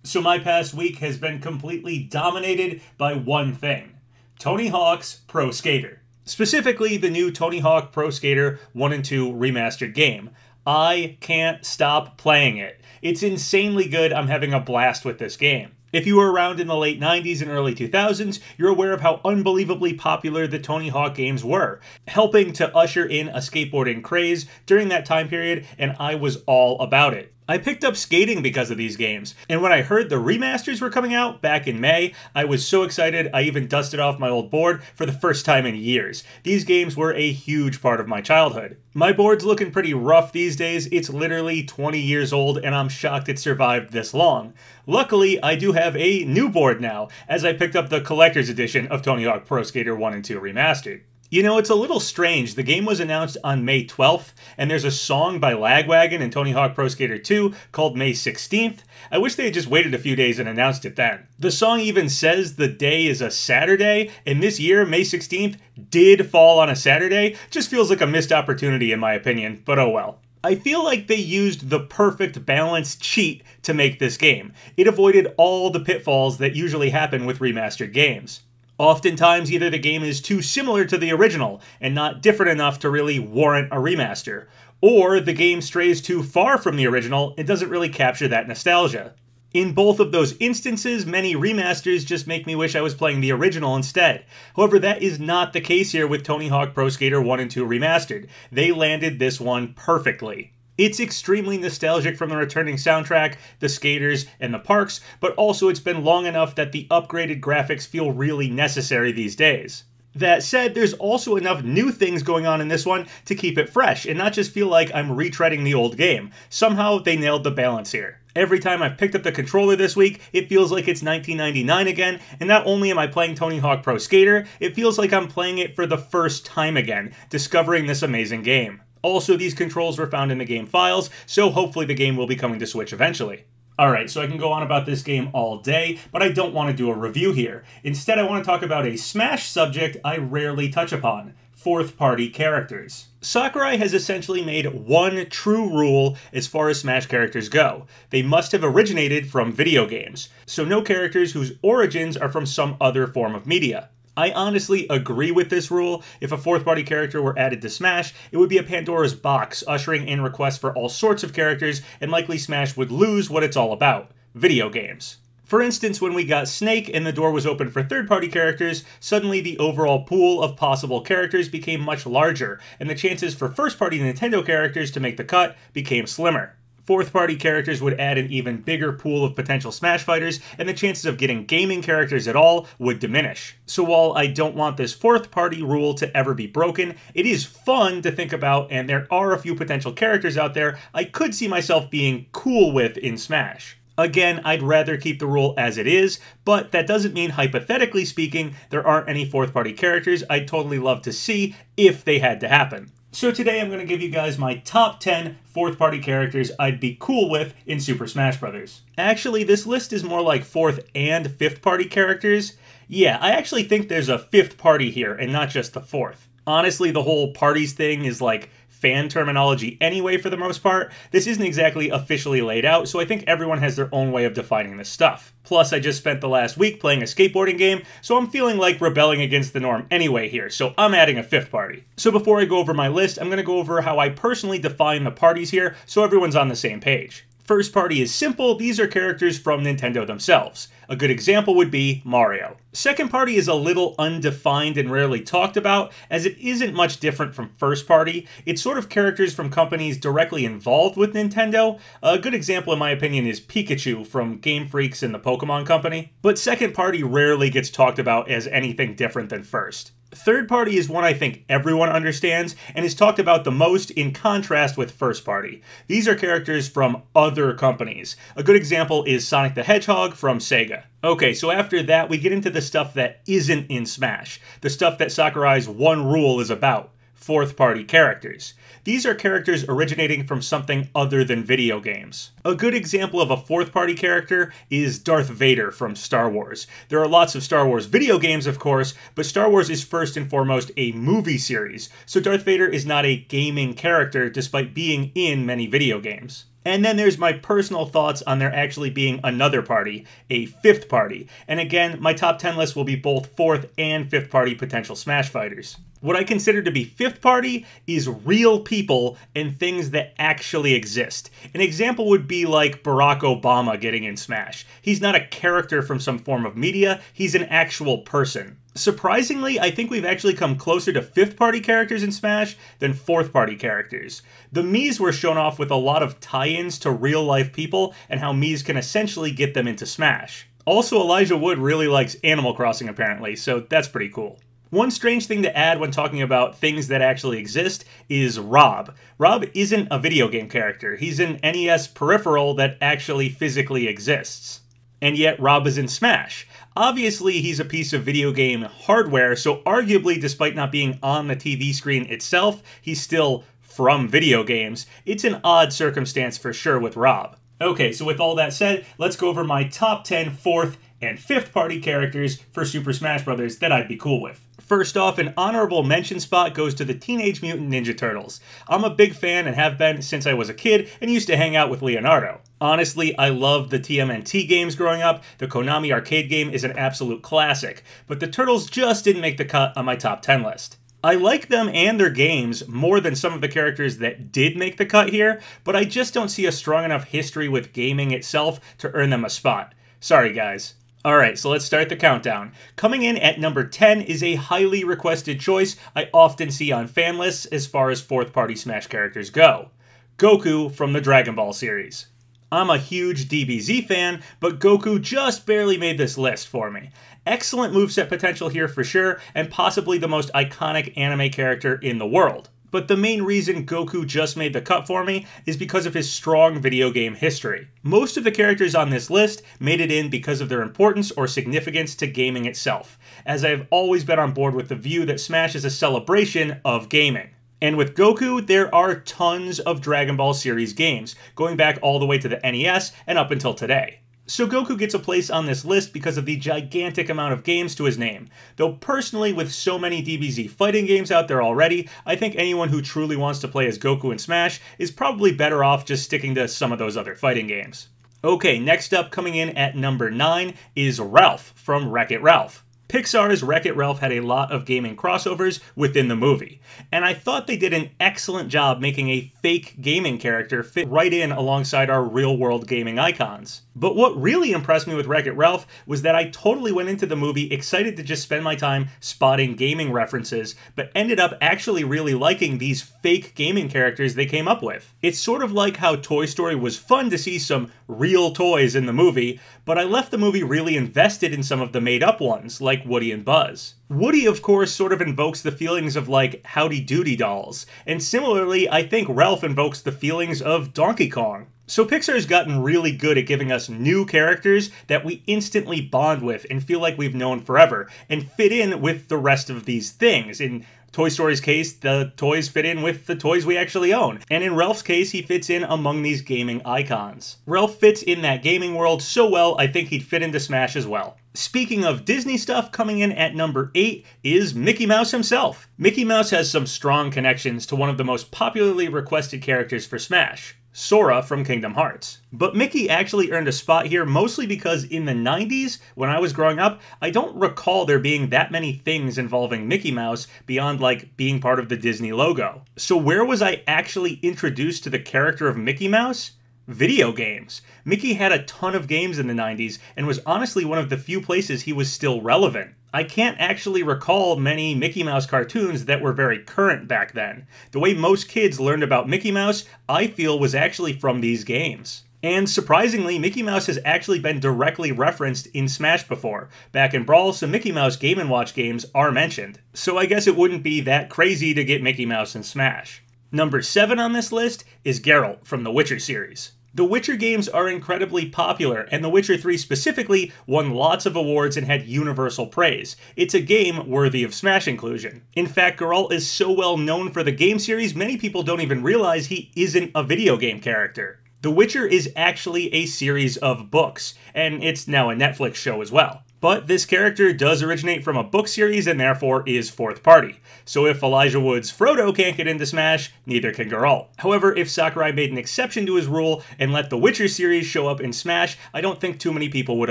So my past week has been completely dominated by one thing: Tony Hawk's Pro Skater. Specifically, the new Tony Hawk Pro Skater 1 and 2 Remastered game. I can't stop playing it. It's insanely good. I'm having a blast with this game. If you were around in the late 90s and early 2000s, you're aware of how unbelievably popular the Tony Hawk games were, helping to usher in a skateboarding craze during that time period, and I was all about it. I picked up skating because of these games, and when I heard the remasters were coming out back in May, I was so excited I even dusted off my old board for the first time in years. These games were a huge part of my childhood. My board's looking pretty rough these days. It's literally 20 years old, and I'm shocked it survived this long. Luckily, I do have a new board now, as I picked up the collector's edition of Tony Hawk Pro Skater 1 and 2 Remastered. You know, it's a little strange. The game was announced on May 12th, and there's a song by Lagwagon in Tony Hawk Pro Skater 2 called May 16th. I wish they had just waited a few days and announced it then. The song even says the day is a Saturday, and this year, May 16th, did fall on a Saturday. Just feels like a missed opportunity in my opinion, but oh well. I feel like they used the perfect balanced cheat to make this game. It avoided all the pitfalls that usually happen with remastered games. Oftentimes, either the game is too similar to the original and not different enough to really warrant a remaster, or the game strays too far from the original and doesn't really capture that nostalgia. In both of those instances, many remasters just make me wish I was playing the original instead. However, that is not the case here with Tony Hawk Pro Skater 1 and 2 Remastered. They landed this one perfectly. It's extremely nostalgic from the returning soundtrack, the skaters, and the parks, but also it's been long enough that the upgraded graphics feel really necessary these days. That said, there's also enough new things going on in this one to keep it fresh, and not just feel like I'm retreading the old game. Somehow, they nailed the balance here. Every time I've picked up the controller this week, it feels like it's 1999 again, and not only am I playing Tony Hawk Pro Skater, it feels like I'm playing it for the first time again, discovering this amazing game. Also, these controls were found in the game files, so hopefully the game will be coming to Switch eventually. Alright, so I can go on about this game all day, but I don't want to do a review here. Instead, I want to talk about a Smash subject I rarely touch upon: fourth-party characters. Sakurai has essentially made one true rule as far as Smash characters go. They must have originated from video games, so no characters whose origins are from some other form of media. I honestly agree with this rule. If a fourth-party character were added to Smash, it would be a Pandora's box, ushering in requests for all sorts of characters, and likely Smash would lose what it's all about: video games. For instance, when we got Snake and the door was open for third-party characters, suddenly the overall pool of possible characters became much larger, and the chances for first-party Nintendo characters to make the cut became slimmer. Fourth-party characters would add an even bigger pool of potential Smash fighters, and the chances of getting gaming characters at all would diminish. So while I don't want this fourth-party rule to ever be broken, it is fun to think about, and there are a few potential characters out there I could see myself being cool with in Smash. Again, I'd rather keep the rule as it is, but that doesn't mean, hypothetically speaking, there aren't any fourth-party characters I'd totally love to see if they had to happen. So today I'm going to give you guys my top 10 fourth-party characters I'd be cool with in Super Smash Bros. Actually, this list is more like fourth and fifth-party characters. Yeah, I actually think there's a fifth party here, and not just the fourth. Honestly, the whole parties thing is like fan terminology anyway for the most part. This isn't exactly officially laid out, so I think everyone has their own way of defining this stuff. Plus, I just spent the last week playing a skateboarding game, so I'm feeling like rebelling against the norm anyway here, so I'm adding a fifth party. So before I go over my list, I'm going to go over how I personally define the parties here, so everyone's on the same page. First party is simple. These are characters from Nintendo themselves. A good example would be Mario. Second party is a little undefined and rarely talked about, as it isn't much different from first party. It's sort of characters from companies directly involved with Nintendo. A good example, in my opinion, is Pikachu from Game Freaks and the Pokemon Company. But second party rarely gets talked about as anything different than first. Third party is one I think everyone understands and is talked about the most in contrast with first party. These are characters from other companies. A good example is Sonic the Hedgehog from Sega. Okay, so after that we get into the stuff that isn't in Smash. The stuff that Sakurai's one rule is about: fourth-party characters. These are characters originating from something other than video games. A good example of a fourth-party character is Darth Vader from Star Wars. There are lots of Star Wars video games, of course, but Star Wars is first and foremost a movie series, so Darth Vader is not a gaming character despite being in many video games. And then there's my personal thoughts on there actually being another party, a fifth party. And again, my top 10 list will be both fourth and fifth party potential Smash fighters. What I consider to be fifth party is real people and things that actually exist. An example would be like Barack Obama getting in Smash. He's not a character from some form of media, he's an actual person. Surprisingly, I think we've actually come closer to fifth party characters in Smash than fourth party characters. The Miis were shown off with a lot of tie-ins to real life people and how Miis can essentially get them into Smash. Also, Elijah Wood really likes Animal Crossing apparently, so that's pretty cool. One strange thing to add when talking about things that actually exist is Rob. Rob isn't a video game character. He's an NES peripheral that actually physically exists. And yet Rob is in Smash. Obviously, he's a piece of video game hardware, so arguably, despite not being on the TV screen itself, he's still from video games. It's an odd circumstance for sure with Rob. Okay, so with all that said, let's go over my top 10 fourth and fifth party characters for Super Smash Bros. That I'd be cool with. First off, an honorable mention spot goes to the Teenage Mutant Ninja Turtles. I'm a big fan and have been since I was a kid and used to hang out with Leonardo. Honestly, I loved the TMNT games growing up. The Konami arcade game is an absolute classic, but the Turtles just didn't make the cut on my top 10 list. I like them and their games more than some of the characters that did make the cut here, but I just don't see a strong enough history with gaming itself to earn them a spot. Sorry guys. Alright, so let's start the countdown. Coming in at number 10 is a highly requested choice I often see on fan lists as far as fourth party Smash characters go. Goku from the Dragon Ball series. I'm a huge DBZ fan, but Goku just barely made this list for me. Excellent moveset potential here for sure, and possibly the most iconic anime character in the world. But the main reason Goku just made the cut for me is because of his strong video game history. Most of the characters on this list made it in because of their importance or significance to gaming itself, as I've always been on board with the view that Smash is a celebration of gaming. And with Goku, there are tons of Dragon Ball series games, going back all the way to the NES and up until today. So Goku gets a place on this list because of the gigantic amount of games to his name. Though personally, with so many DBZ fighting games out there already, I think anyone who truly wants to play as Goku in Smash is probably better off just sticking to some of those other fighting games. Okay, next up coming in at number 9 is Ralph from Wreck-It Ralph. Pixar's Wreck-It Ralph had a lot of gaming crossovers within the movie, and I thought they did an excellent job making a fake gaming character fit right in alongside our real-world gaming icons. But what really impressed me with Wreck-It Ralph was that I totally went into the movie excited to just spend my time spotting gaming references, but ended up actually really liking these fake gaming characters they came up with. It's sort of like how Toy Story was fun to see some real toys in the movie, but I left the movie really invested in some of the made-up ones, like Woody and Buzz. Woody, of course, sort of invokes the feelings of, like, Howdy Doody dolls, and similarly, I think Ralph invokes the feelings of Donkey Kong. So Pixar's gotten really good at giving us new characters that we instantly bond with and feel like we've known forever, and fit in with the rest of these things. In Toy Story's case, the toys fit in with the toys we actually own. And in Ralph's case, he fits in among these gaming icons. Ralph fits in that gaming world so well, I think he'd fit into Smash as well. Speaking of Disney stuff, coming in at number 8 is Mickey Mouse himself. Mickey Mouse has some strong connections to one of the most popularly requested characters for Smash, Sora from Kingdom Hearts. But Mickey actually earned a spot here mostly because in the 90s, when I was growing up, I don't recall there being that many things involving Mickey Mouse beyond like being part of the Disney logo. So where was I actually introduced to the character of Mickey Mouse? Video games. Mickey had a ton of games in the 90s and was honestly one of the few places he was still relevant. I can't actually recall many Mickey Mouse cartoons that were very current back then. The way most kids learned about Mickey Mouse, I feel, was actually from these games. And surprisingly, Mickey Mouse has actually been directly referenced in Smash before. Back in Brawl, some Mickey Mouse Game & Watch games are mentioned. So I guess it wouldn't be that crazy to get Mickey Mouse in Smash. Number 7 on this list is Geralt from the Witcher series. The Witcher games are incredibly popular, and The Witcher 3 specifically won lots of awards and had universal praise. It's a game worthy of Smash inclusion. In fact, Geralt is so well known for the game series, many people don't even realize he isn't a video game character. The Witcher is actually a series of books, and it's now a Netflix show as well. But this character does originate from a book series and therefore is fourth party. So if Elijah Wood's Frodo can't get into Smash, neither can Geralt. However, if Sakurai made an exception to his rule and let the Witcher series show up in Smash, I don't think too many people would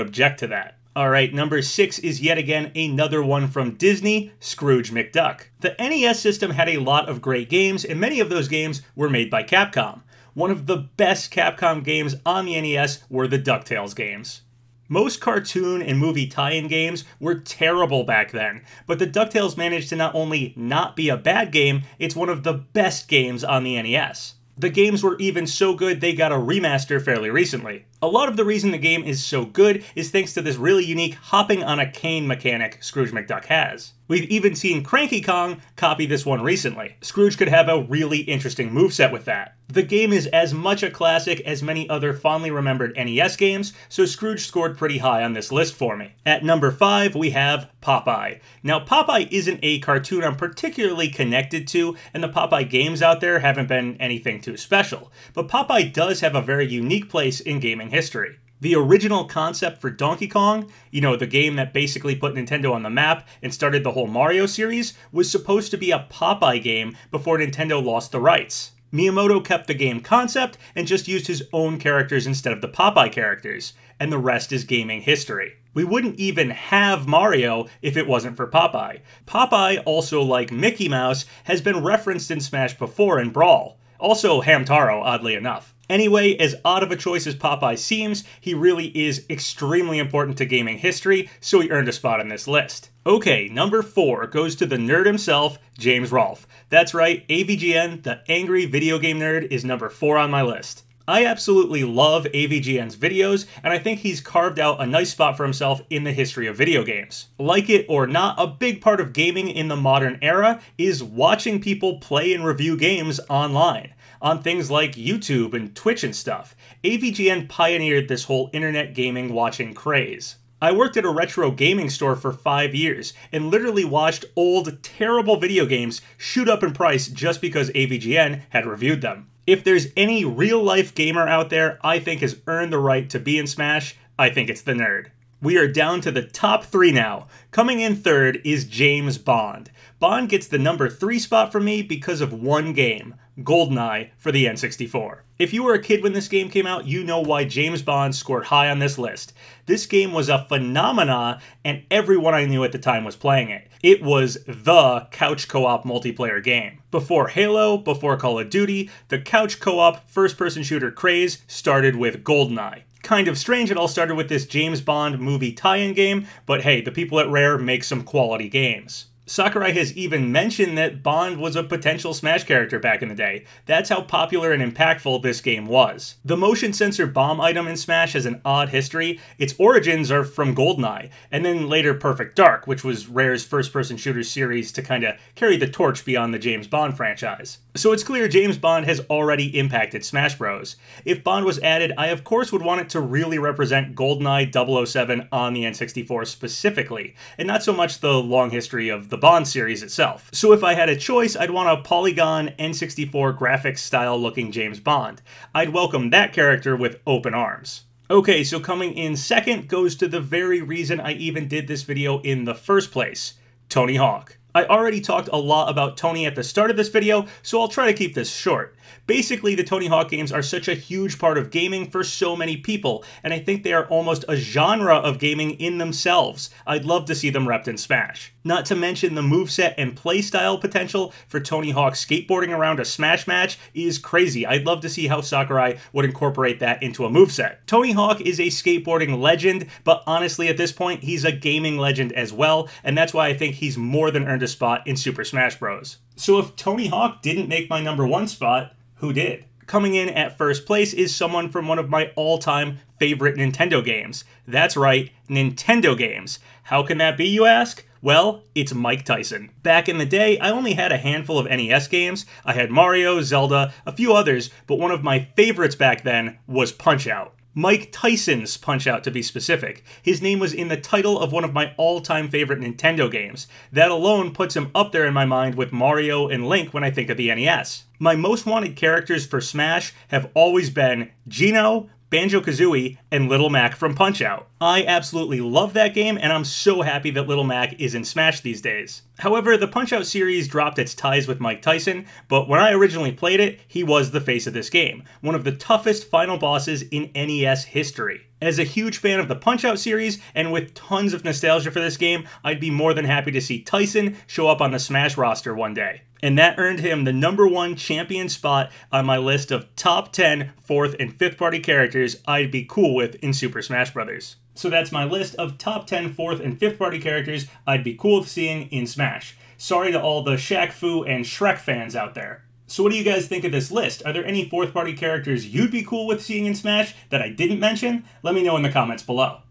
object to that. Alright, number 6 is yet again another one from Disney, Scrooge McDuck. The NES system had a lot of great games, and many of those games were made by Capcom. One of the best Capcom games on the NES were the DuckTales games. Most cartoon and movie tie-in games were terrible back then, but the DuckTales managed to not only not be a bad game, it's one of the best games on the NES. The games were even so good they got a remaster fairly recently. A lot of the reason the game is so good is thanks to this really unique hopping on a cane mechanic Scrooge McDuck has. We've even seen Cranky Kong copy this one recently. Scrooge could have a really interesting moveset with that. The game is as much a classic as many other fondly remembered NES games, so Scrooge scored pretty high on this list for me. At number 5, we have Popeye. Now, Popeye isn't a cartoon I'm particularly connected to, and the Popeye games out there haven't been anything too special, but Popeye does have a very unique place in gaming history. The original concept for Donkey Kong, you know, the game that basically put Nintendo on the map and started the whole Mario series, was supposed to be a Popeye game before Nintendo lost the rights. Miyamoto kept the game concept and just used his own characters instead of the Popeye characters, and the rest is gaming history. We wouldn't even have Mario if it wasn't for Popeye. Popeye, also like Mickey Mouse, has been referenced in Smash before in Brawl. Also Hamtaro, oddly enough. Anyway, as odd of a choice as Popeye seems, he really is extremely important to gaming history, so he earned a spot on this list. Okay, number 4 goes to the nerd himself, James Rolfe. That's right, AVGN, the angry video game nerd, is number 4 on my list. I absolutely love AVGN's videos, and I think he's carved out a nice spot for himself in the history of video games. Like it or not, a big part of gaming in the modern era is watching people play and review games online, on things like YouTube and Twitch and stuff. AVGN pioneered this whole internet gaming watching craze. I worked at a retro gaming store for 5 years and literally watched old, terrible video games shoot up in price just because AVGN had reviewed them. If there's any real-life gamer out there I think has earned the right to be in Smash, I think it's the nerd. We are down to the top 3 now. Coming in third is James Bond. Bond gets the number 3 spot from me because of one game, GoldenEye for the N64. If you were a kid when this game came out, you know why James Bond scored high on this list. This game was a phenomena, and everyone I knew at the time was playing it. It was the couch co-op multiplayer game. Before Halo, before Call of Duty, the couch co-op first-person shooter craze started with GoldenEye. Kind of strange it all started with this James Bond movie tie-in game, but hey, the people at Rare make some quality games. Sakurai has even mentioned that Bond was a potential Smash character back in the day. That's how popular and impactful this game was. The motion sensor bomb item in Smash has an odd history. Its origins are from GoldenEye, and then later Perfect Dark, which was Rare's first-person shooter series to kind of carry the torch beyond the James Bond franchise. So it's clear James Bond has already impacted Smash Bros. If Bond was added, I of course would want it to really represent GoldenEye 007 on the N64 specifically, and not so much the long history of the Bond series itself. So if I had a choice, I'd want a polygon N64 graphics style looking James Bond. I'd welcome that character with open arms. Okay, so coming in second goes to the very reason I even did this video in the first place, Tony Hawk. I already talked a lot about Tony at the start of this video, so I'll try to keep this short. Basically, the Tony Hawk games are such a huge part of gaming for so many people, and I think they are almost a genre of gaming in themselves. I'd love to see them repped in Smash. Not to mention the moveset and playstyle potential for Tony Hawk skateboarding around a Smash match is crazy. I'd love to see how Sakurai would incorporate that into a moveset. Tony Hawk is a skateboarding legend, but honestly at this point, he's a gaming legend as well, and that's why I think he's more than earned a spot in Super Smash Bros. So if Tony Hawk didn't make my number 1 spot, who did? Coming in at first place is someone from one of my all-time favorite Nintendo games. That's right, Nintendo games. How can that be, you ask? Well, it's Mike Tyson. Back in the day, I only had a handful of NES games. I had Mario, Zelda, a few others, but one of my favorites back then was Punch-Out! Mike Tyson's Punch-Out! To be specific. His name was in the title of one of my all-time favorite Nintendo games. That alone puts him up there in my mind with Mario and Link when I think of the NES. My most wanted characters for Smash have always been Geno, Banjo-Kazooie, and Little Mac from Punch-Out! I absolutely love that game, and I'm so happy that Little Mac is in Smash these days. However, the Punch-Out series dropped its ties with Mike Tyson, but when I originally played it, he was the face of this game, one of the toughest final bosses in NES history. As a huge fan of the Punch-Out series, and with tons of nostalgia for this game, I'd be more than happy to see Tyson show up on the Smash roster one day. And that earned him the #1 champion spot on my list of top 10 4th and 5th party characters I'd be cool with in Super Smash Bros. So that's my list of top 10 4th and 5th party characters I'd be cool with seeing in Smash. Sorry to all the Shaq Fu and Shrek fans out there. So what do you guys think of this list? Are there any 4th party characters you'd be cool with seeing in Smash that I didn't mention? Let me know in the comments below.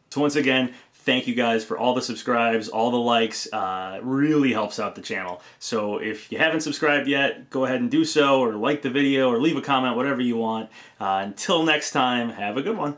So once again, thank you guys for all the subscribes, all the likes. It really helps out the channel. So if you haven't subscribed yet, go ahead and do so, or like the video, or leave a comment, whatever you want. Until next time, have a good one.